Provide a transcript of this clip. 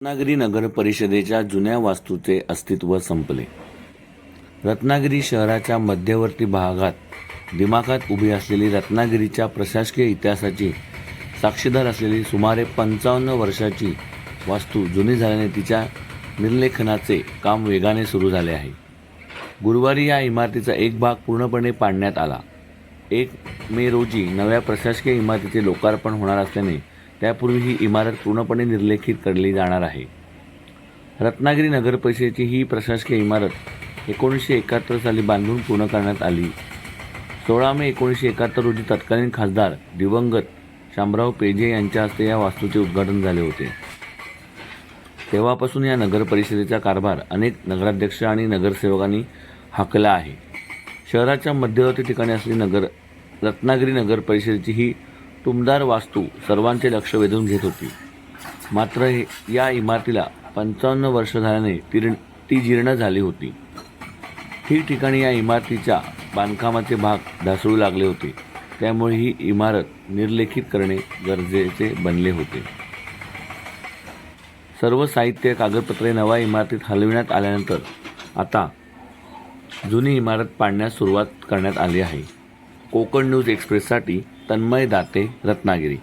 रत्नागिरी नगर परिषदेच्या जुन्या वास्तूचे अस्तित्व संपले. रत्नागिरी शहराच्या मध्यवर्ती भागात दिमाखात उभी असलेली रत्नागिरीच्या प्रशासकीय इतिहासाची साक्षीदार असलेली सुमारे 55 वर्षाची वास्तू जुनी झाल्याने तिच्या निर्लेखनाचे काम वेगाने सुरू झाले आहे. गुरुवारी या इमारतीचा एक भाग पूर्णपणे पाडण्यात आला. 1 मे रोजी नव्या प्रशासकीय इमारतीचे लोकार्पण होणार असल्याने त्यापूर्वी ही इमारत पूर्णपणे निर्लेखित करली जाणार आहे. रत्नागिरी नगर परिषदेची ही प्रशासकीय इमारत 1971 साली बांधून पूर्ण करण्यात आली. 16 मे 1971 रोजी तत्कालीन खासदार दिवंगत शामराव पेजे यांच्या हस्ते या वास्तूचे उद्घाटन झाले होते. तेव्हापासून या नगर परिषदेचा कारभार अनेक नगराध्यक्ष आणि नगरसेवकांनी हाकला आहे. शहराच्या मध्यवर्ती ठिकाणी असलेली रत्नागिरी नगर परिषदेची ही टुमदार वास्तू सर्वांचे लक्ष वेधून घेत होती. मात्र या इमारतीला 55 वर्ष झाल्याने ती जीर्ण झाली होती. ठिकठिकाणी या इमारतीच्या बांधकामाचे भाग ढासळू लागले होते. त्यामुळे ही इमारत निर्लेखित करणे गरजेचे बनले होते. सर्व साहित्य कागदपत्रे नव्या इमारतीत हलविण्यात आल्यानंतर आता जुनी इमारत पाडण्यास सुरुवात करण्यात आली आहे. कोकण न्यूज एक्सप्रेससाठी तन्मय दाते, रत्नागिरी.